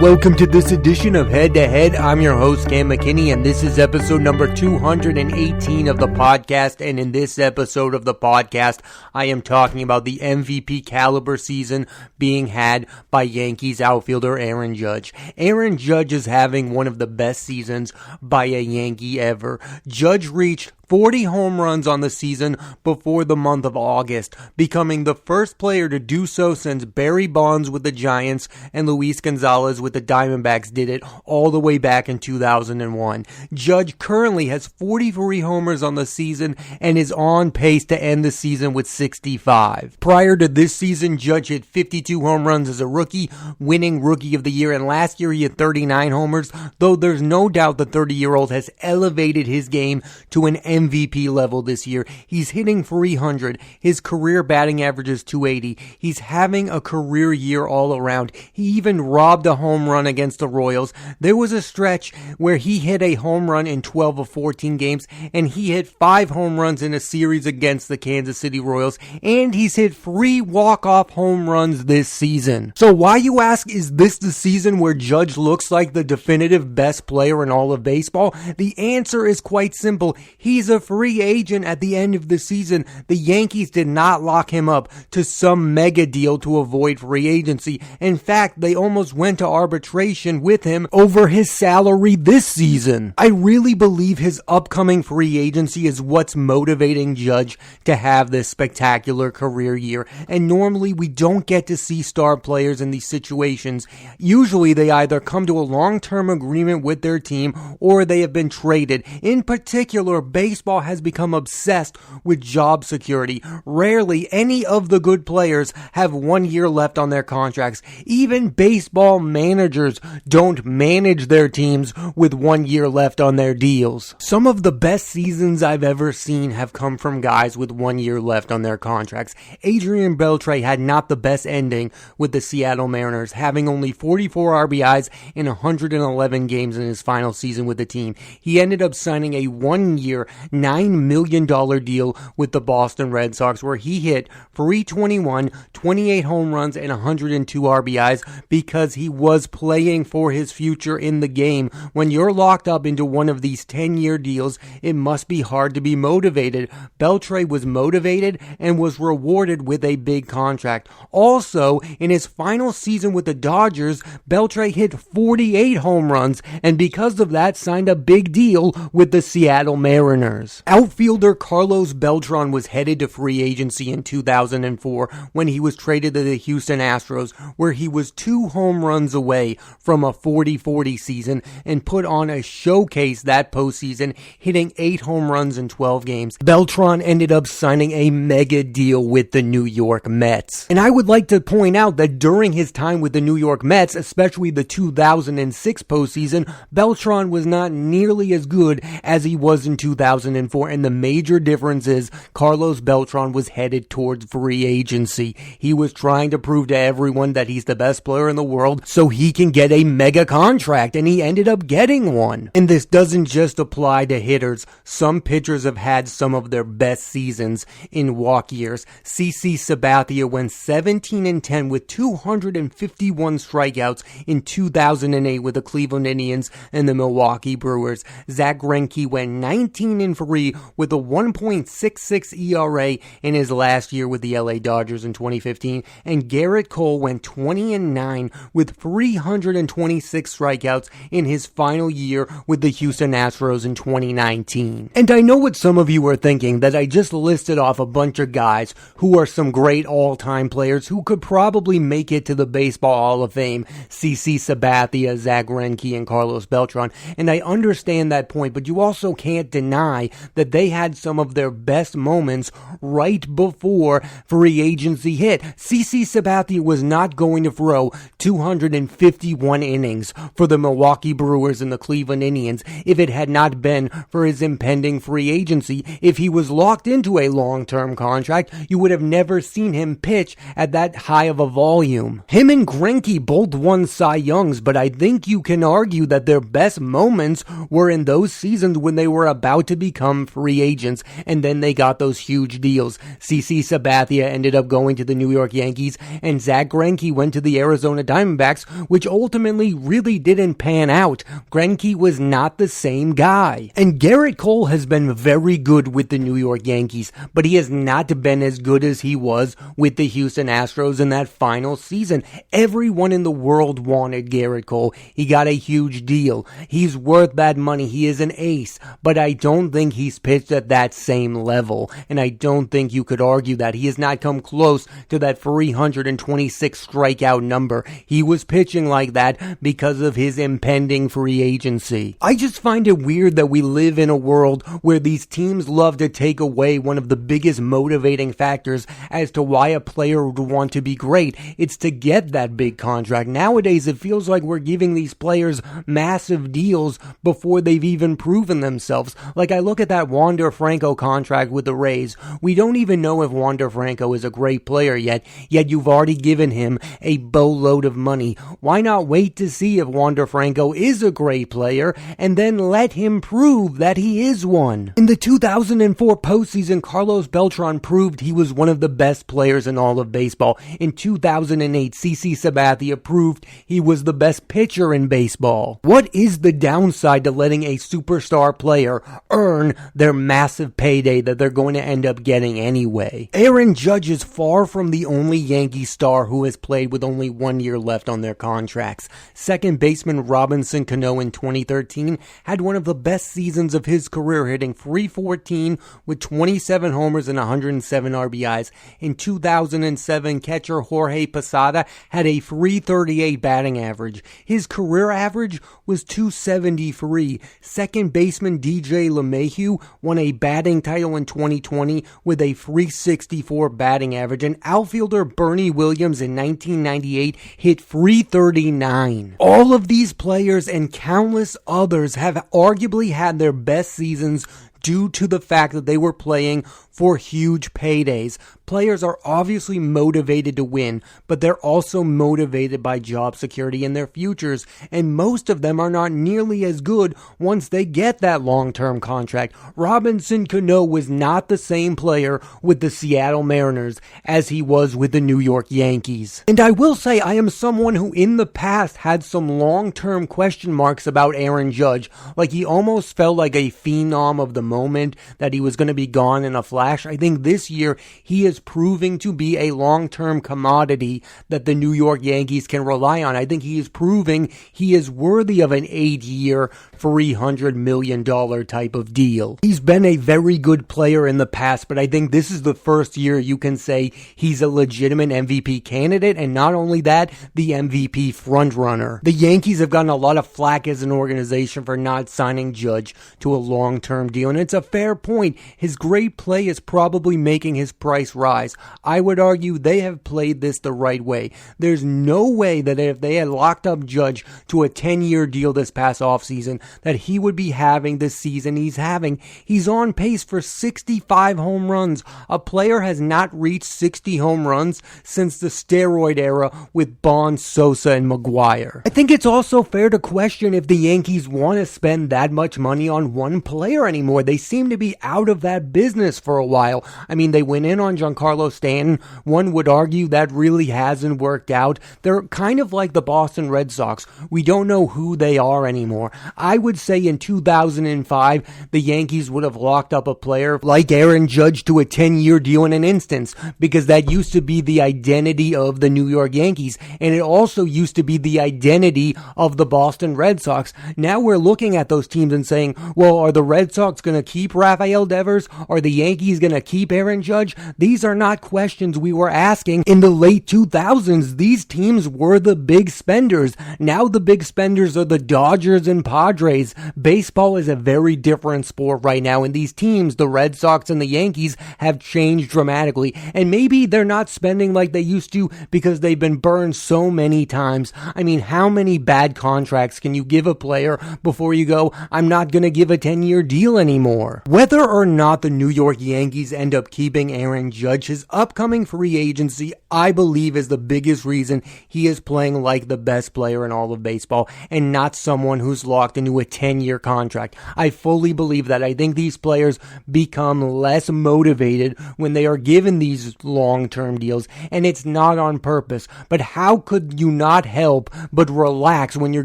Welcome to this edition of Head to Head. I'm your host, Cam McKinney, and this is episode number 218 of the podcast. And in this episode of the podcast, I am talking about the MVP caliber season being had by Yankees outfielder Aaron Judge. Aaron Judge is having one of the best seasons by a Yankee ever. Judge reached 40 home runs on the season before the month of August, becoming the first player to do so since Barry Bonds with the Giants and Luis Gonzalez with the Diamondbacks did it all the way back in 2001. Judge currently has 43 homers on the season and is on pace to end the season with 65. Prior to this season, Judge hit 52 home runs as a rookie, winning Rookie of the Year, and last year he had 39 homers, though there's no doubt the 30-year-old has elevated his game to an MVP level this year. He's hitting 300. His career batting average is 280. He's having a career year all around. He even robbed a home run against the Royals. There was a stretch where he hit a home run in 12 of 14 games, and he hit 5 home runs in a series against the Kansas City Royals, and he's hit 3 walk-off home runs this season. So why, you ask, is this the season where Judge looks like the definitive best player in all of baseball? The answer is quite simple. He's a free agent at the end of the season. The Yankees did not lock him up to some mega deal to avoid free agency. In fact, they almost went to arbitration with him over his salary this season. I really believe his upcoming free agency is what's motivating Judge to have this spectacular career year. And normally we don't get to see star players in these situations. Usually they either come to a long-term agreement with their team or they have been traded. In particular, baseball has become obsessed with job security. Rarely any of the good players have 1 year left on their contracts. Even baseball managers don't manage their teams with 1 year left on their deals. Some of the best seasons I've ever seen have come from guys with 1 year left on their contracts. Adrian Beltre had not the best ending with the Seattle Mariners, having only 44 RBIs in 111 games in his final season with the team. He ended up signing a 1 year, $9 million deal with the Boston Red Sox, where he hit 321, 28 home runs, and 102 RBIs because he was playing for his future in the game. When you're locked up into one of these 10-year deals, it must be hard to be motivated. Beltre was motivated and was rewarded with a big contract. Also, in his final season with the Dodgers, Beltre hit 48 home runs, and because of that, signed a big deal with the Seattle Mariners. Outfielder Carlos Beltran was headed to free agency in 2004 when he was traded to the Houston Astros, where he was 2 home runs away from a 40-40 season and put on a showcase that postseason, hitting 8 home runs in 12 games. Beltran ended up signing a mega deal with the New York Mets. And I would like to point out that during his time with the New York Mets, especially the 2006 postseason, Beltran was not nearly as good as he was in 2004, and the major difference is Carlos Beltran was headed towards free agency. He was trying to prove to everyone that he's the best player in the world so he can get a mega contract, and he ended up getting one. And this doesn't just apply to hitters. Some pitchers have had some of their best seasons in walk years. CC Sabathia went 17-10 with 251 strikeouts in 2008 with the Cleveland Indians and the Milwaukee Brewers. Zach Greinke went 19-3 with a 1.66 ERA in his last year with the LA Dodgers in 2015, and Garrett Cole went 20-9 with 326 strikeouts in his final year with the Houston Astros in 2019. And I know what some of you are thinking, that I just listed off a bunch of guys who are some great all-time players who could probably make it to the Baseball Hall of Fame. CC Sabathia, Zach Greinke, and Carlos Beltran. And I understand that point, but you also can't deny that they had some of their best moments right before free agency hit. CC Sabathia was not going to throw 251 innings for the Milwaukee Brewers and the Cleveland Indians if it had not been for his impending free agency. If he was locked into a long-term contract, you would have never seen him pitch at that high of a volume. Him and Greinke both won Cy Youngs, but I think you can argue that their best moments were in those seasons when they were about to be become free agents, and then they got those huge deals. CC Sabathia ended up going to the New York Yankees, and Zach Greinke went to the Arizona Diamondbacks, which ultimately really didn't pan out. Greinke was not the same guy. And Garrett Cole has been very good with the New York Yankees, but he has not been as good as he was with the Houston Astros in that final season. Everyone in the world wanted Garrett Cole. He got a huge deal. He's worth that money. He is an ace, but I don't think he's pitched at that same level, and I don't think you could argue that. He has not come close to that 326 strikeout number. He was pitching like that because of his impending free agency. I just find it weird that we live in a world where these teams love to take away one of the biggest motivating factors as to why a player would want to be great. It's to get that big contract. Nowadays, it feels like we're giving these players massive deals before they've even proven themselves. Like, I look at that Wander Franco contract with the Rays. We don't even know if Wander Franco is a great player yet you've already given him a boatload of money. Why not wait to see if Wander Franco is a great player and then let him prove that he is one? In the 2004 postseason, Carlos Beltran proved he was one of the best players in all of baseball. In 2008, CC Sabathia proved he was the best pitcher in baseball. What is the downside to letting a superstar player earn their massive payday that they're going to end up getting anyway? Aaron Judge is far from the only Yankee star who has played with only 1 year left on their contracts. Second baseman Robinson Cano in 2013 had one of the best seasons of his career, hitting .314 with 27 homers and 107 RBIs. In 2007, catcher Jorge Posada had a .338 batting average. His career average was .273. Second baseman DJ LeMahieu won a batting title in 2020 with a .364 batting average, and outfielder Bernie Williams in 1998 hit .339. All of these players and countless others have arguably had their best seasons due to the fact that they were playing for huge paydays. Players are obviously motivated to win, but they're also motivated by job security in their futures, and most of them are not nearly as good once they get that long-term contract. Robinson Cano was not the same player with the Seattle Mariners as he was with the New York Yankees. And I will say I am someone who in the past had some long-term question marks about Aaron Judge. Like, he almost felt like a phenom of the moment, that he was going to be gone in a flash. I think this year he is proving to be a long-term commodity that the New York Yankees can rely on. I think he is proving he is worthy of an 8-year, $300 million type of deal. He's been a very good player in the past, but I think this is the first year you can say he's a legitimate MVP candidate, and not only that, the MVP frontrunner. The Yankees have gotten a lot of flack as an organization for not signing Judge to a long-term deal, and it's a fair point. His great play is probably making his price rise. I would argue they have played this the right way. There's no way that if they had locked up Judge to a 10-year deal this past offseason, that he would be having the season he's having. He's on pace for 65 home runs. A player has not reached 60 home runs since the steroid era with Bonds, Sosa, and McGuire. I think it's also fair to question if the Yankees want to spend that much money on one player anymore. They seem to be out of that business for a while. I mean, they went in on Giancarlo Stanton. One would argue that really hasn't worked out. They're kind of like the Boston Red Sox. We don't know who they are anymore. I would say in 2005, the Yankees would have locked up a player like Aaron Judge to a 10-year deal in an instance, because that used to be the identity of the New York Yankees, and it also used to be the identity of the Boston Red Sox. Now we're looking at those teams and saying, well, are the Red Sox going to keep Rafael Devers? Are the Yankees going to keep Aaron Judge? These are not questions we were asking in the late 2000s. These teams were the big spenders. Now the big spenders are the Dodgers and Padres. Baseball is a very different sport right now, and these teams, the Red Sox and the Yankees, have changed dramatically. And maybe they're not spending like they used to because they've been burned so many times. I mean, how many bad contracts can you give a player before you go, I'm not going to give a 10-year deal anymore? more. Whether or not the New York Yankees end up keeping Aaron Judge, his upcoming free agency, I believe, is the biggest reason he is playing like the best player in all of baseball and not someone who's locked into a 10-year contract. I fully believe that. I think these players become less motivated when they are given these long-term deals, and it's not on purpose. But how could you not help but relax when you're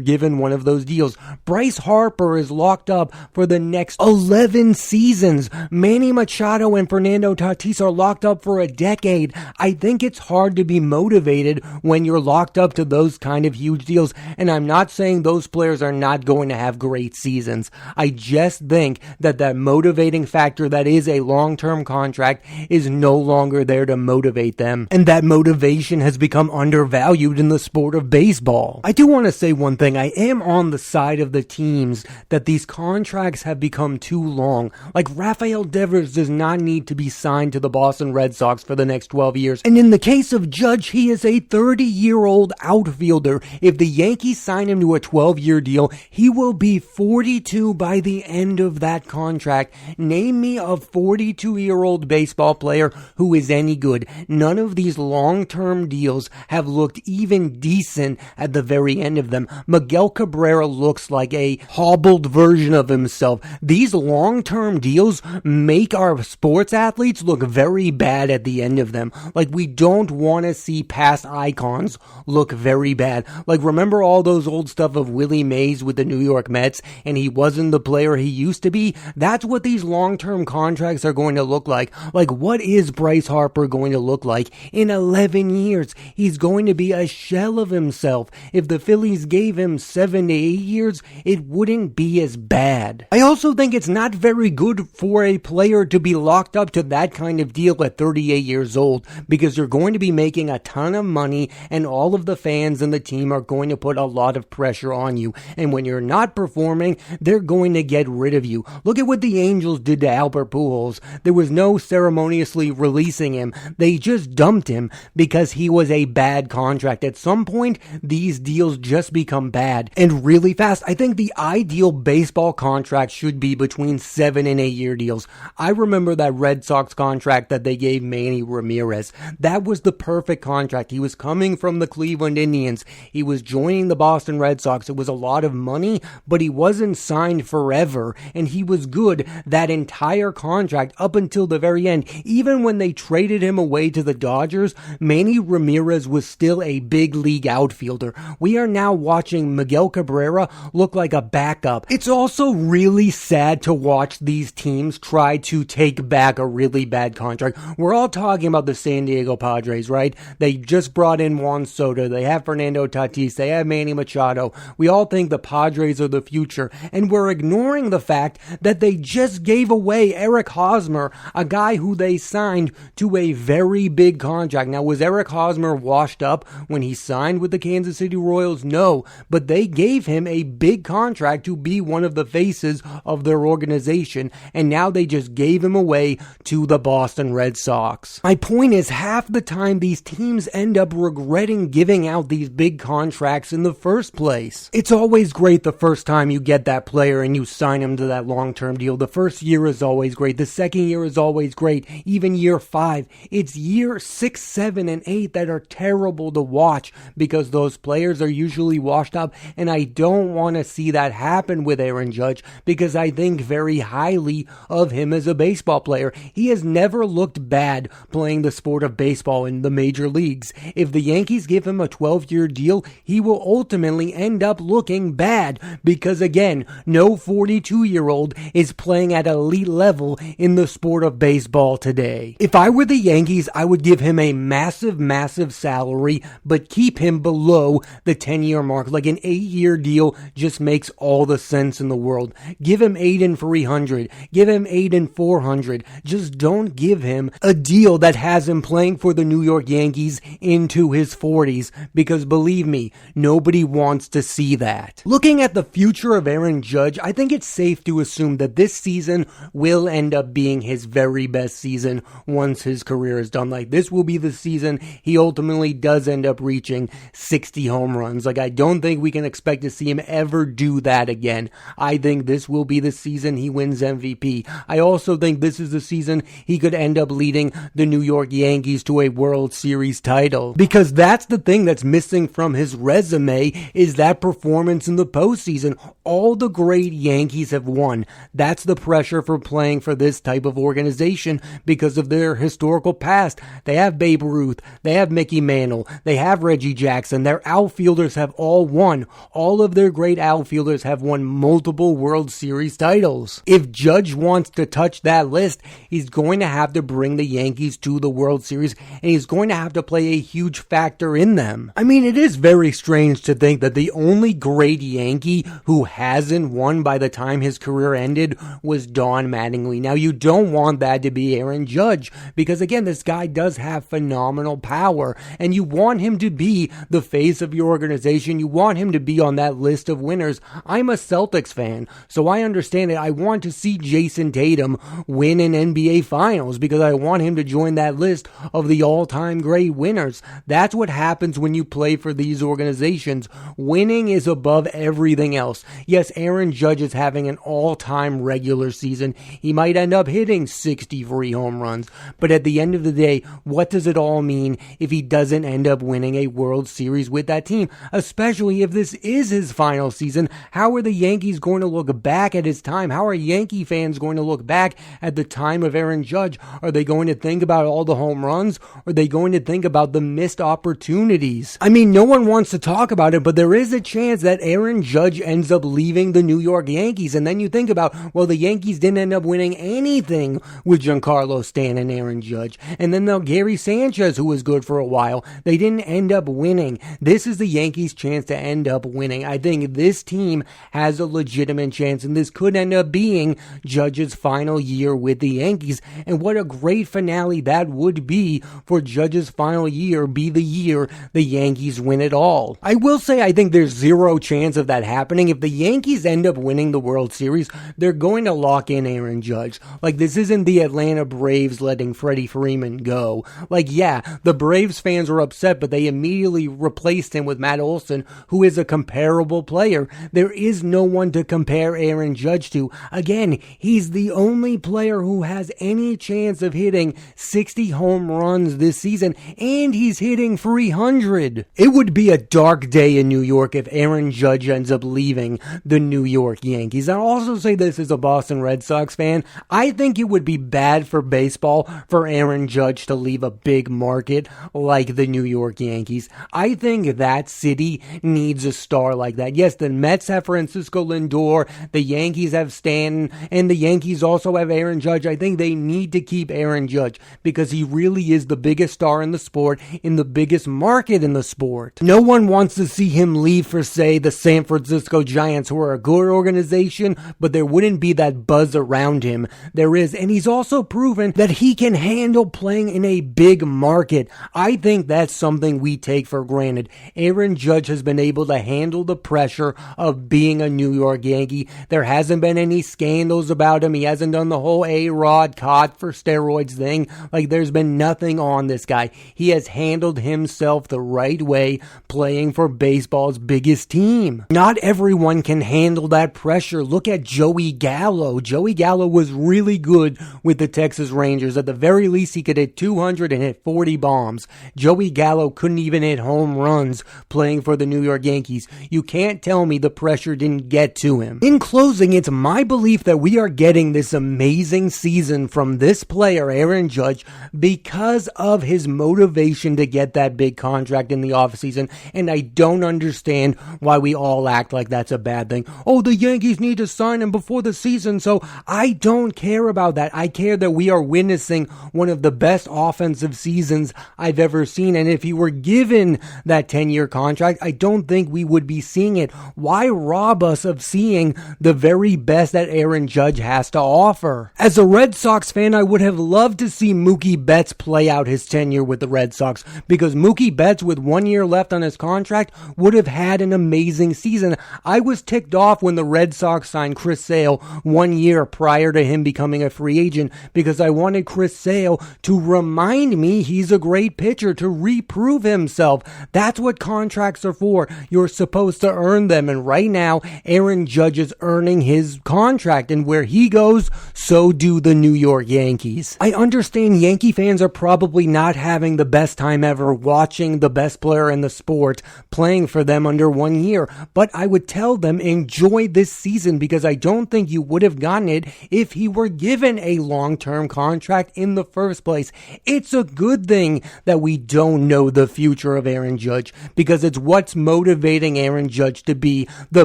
given one of those deals? Bryce Harper is locked up for the next 11 seasons. Manny Machado and Fernando Tatis are locked up for a decade. I think it's hard to be motivated when you're locked up to those kind of huge deals, and I'm not saying those players are not going to have great seasons. I just think that motivating factor that is a long-term contract is no longer there to motivate them, and that motivation has become undervalued in the sport of baseball. I do want to say one thing. I am on the side of the teams that these contracts have become too long. Like, Rafael Devers does not need to be signed to the Boston Red Sox for the next 12 years. And in the case of Judge, he is a 30-year-old outfielder. If the Yankees sign him to a 12-year deal, he will be 42 by the end of that contract. Name me a 42-year-old baseball player who is any good. None of these long-term deals have looked even decent at the very end of them. Miguel Cabrera looks like a hobbled version of himself. These long-term deals make our sports athletes look very bad at the end of them. Like, we don't want to see past icons look very bad. Like, remember all those old stuff of Willie Mays with the New York Mets, and he wasn't the player he used to be? That's what these long-term contracts are going to look like. Like, what is Bryce Harper going to look like in 11 years? He's going to be a shell of himself. If the Phillies gave him 7 to 8 years, it wouldn't be as bad. I also think it's not very good for a player to be locked up to that kind of deal at 38 years old, because you're going to be making a ton of money, and all of the fans and the team are going to put a lot of pressure on you. And when you're not performing, they're going to get rid of you. Look at what the Angels did to Albert Pujols. There was no ceremoniously releasing him. They just dumped him because he was a bad contract. At some point, these deals just become bad and really fast. I think the ideal baseball contract should be between 7 and 8 year deals. I remember that Red Sox contract that they gave Manny Ramirez. That was the perfect contract. He was coming from the Cleveland Indians. He was joining the Boston Red Sox. It was a lot of money, but he wasn't signed forever, and he was good that entire contract up until the very end. Even when they traded him away to the Dodgers, Manny Ramirez was still a big league outfielder. We are now watching Miguel Cabrera look like a backup. It's also really sad to watch these teams try to take back a really bad contract. We're all talking about the San Diego Padres, right? They just brought in Juan Soto. They have Fernando Tatis. They have Manny Machado. We all think the Padres are the future, and we're ignoring the fact that they just gave away Eric Hosmer, a guy who they signed to a very big contract. Now, was Eric Hosmer washed up when he signed with the Kansas City Royals? No, but they gave him a big contract to be one of the faces of their organization, and now they just gave him away to the Boston Red Sox. My point is, half the time these teams end up regretting giving out these big contracts in the first place. It's always great the first time you get that player and you sign him to that long-term deal. The first year is always great. The second year is always great. Even year 5. It's year 6, 7, and 8 that are terrible to watch because those players are usually washed up, and I don't want to see that happen with Aaron Judge because I think very highly of him as a baseball player. He has never looked bad playing the sport of baseball in the major leagues. If the Yankees give him a 12-year deal, he will ultimately end up looking bad because, again, no 42-year-old is playing at elite level in the sport of baseball today. If I were the Yankees, I would give him a massive salary, but keep him below the 10-year mark. Like, an 8-year deal just makes all the sense in the world. Give him 8 and 300. Give him 8 and 400. Just don't give him a deal that has him playing for the New York Yankees into his 40s, because believe me, nobody wants to see that. Looking at the future of Aaron Judge, I think it's safe to assume that this season will end up being his very best season once his career is done. Like, this will be the season he ultimately does end up reaching 60 home runs. Like, I don't think we can expect to see him ever do that again. I think this will be the season he wins MVP. I also think this is the season he could end up leading the New York Yankees to a World Series title. Because that's the thing that's missing from his resume, is that performance in the postseason. All the great Yankees have won. That's the pressure for playing for this type of organization because of their historical past. They have Babe Ruth, they have Mickey Mantle, they have Reggie Jackson. Their outfielders have all won. All of their great outfielders have won multiple World Series titles. If Judge wants to touch that list, he's going to have to bring the Yankees to the World Series, and he's going to have to play a huge factor in them. I mean, it is very strange to think that the only great Yankee who hasn't won by the time his career ended was Don Mattingly. Now, you don't want that to be Aaron Judge, because again, this guy does have phenomenal power, and you want him to be the face of your organization. You want him to be on that list of winners. I'm a Celtics fan, so I understand it. I want to see Jason Tatum win an NBA Finals because I want him to join that list of the all-time great winners. That's what happens when you play for these organizations. Winning is above everything else. Yes, Aaron Judge is having an all-time regular season. He might end up hitting 63 home runs, but at the end of the day, what does it all mean if he doesn't end up winning a World Series with that team? Especially if this is his final season. How are the Yankees going to look back at his time? How are Yankee fans going to look back at the time of Aaron Judge? Are they going to think about all the home runs? Or are they going to think about the missed opportunities? I mean, no one wants to talk about it, but there is a chance that Aaron Judge ends up leaving the New York Yankees. And then you think about, well, the Yankees didn't end up winning anything with Giancarlo Stanton and Aaron Judge. And then Gary Sanchez, who was good for a while, they didn't end up winning. This is the Yankees' chance to end up winning. I think this team has a legitimate chance, and this could end up being Judge's final year with the Yankees. And what a great finale that would be for Judge's final year, be the year the Yankees win it all. I will say I think there's zero chance of that happening. If the Yankees end up winning the World Series, they're going to lock in Aaron Judge. Like, this isn't the Atlanta Braves letting Freddie Freeman go. Like, yeah, the Braves fans are upset, but they immediately replaced him with Matt Olson, who is a comparable player. There is no one to compare Aaron Judge to. Again, he's the only player who has any chance of hitting 60 home runs this season, and he's hitting 300. It would be a dark day in New York if Aaron Judge ends up leaving the New York Yankees. I'll also say this as a Boston Red Sox fan. I think it would be bad for baseball for Aaron Judge to leave a big market like the New York Yankees. I think that city needs a star like that. Yes, the Mets have Francisco Lindor, the Yankees have Stanton, and the Yankees also have Aaron Judge. I think they need to keep Aaron Judge because he really is the biggest star in the sport, in the biggest market in the sport. No one wants to see him leave for, say, the San Francisco Giants, who are a good organization, but there wouldn't be that buzz around him. There is, and he's also proven that he can handle playing in a big market. I think that's something we take for granted. Aaron Judge has been able to handle the pressure of being a New York Yankee. There hasn't been any scandals about him. He hasn't done the whole A-Rod caught for steroids thing. Like, there's been nothing on this guy. He has handled himself the right way, playing for baseball's biggest team. Not everyone can handle that pressure. Look at Joey Gallo. Joey Gallo was really good with the Texas Rangers. At the very least, he could hit 200 and hit 40 bombs. Joey Gallo couldn't even hit home runs playing for the New York Yankees. You can't tell me the pressure didn't get to him. In closing, it's my belief that we are getting this amazing season from this player, Aaron Judge, because of his motivation to get that big contract in the offseason, and I don't understand why we all act like that's a bad thing. Oh, the Yankees need to sign him before the season, so I don't care about that. I care that we are witnessing one of the best offensive seasons I've ever seen, and if he were given that 10-year contract, I don't think we would be seeing it. Why rob us of seeing the very best that Aaron Judge has to offer? As a Red Sox fan, I would have loved to see Mookie Betts play out his tenure with the Red Sox, because Mookie Betts, with 1 year left on his contract, would have had an amazing season. I was ticked off when the Red Sox signed Chris Sale 1 year prior to him becoming a free agent, because I wanted Chris Sale to remind me he's a great pitcher, to reprove himself. That's what contracts are for. You're supposed to earn them, and right now, Aaron Judge is earning his contract. contract, and where he goes, so do the New York Yankees. I understand Yankee fans are probably not having the best time ever watching the best player in the sport playing for them under 1 year, but I would tell them enjoy this season because I don't think you would have gotten it if he were given a long-term contract in the first place. It's a good thing that we don't know the future of Aaron Judge because it's what's motivating Aaron Judge to be the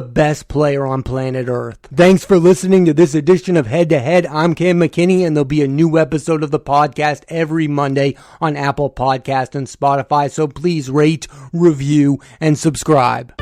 best player on planet Earth. Thanks for listening to this edition of Head to Head. I'm Cam McKinney, and there'll be a new episode of the podcast every Monday on Apple Podcast and Spotify, so please rate, review, and subscribe.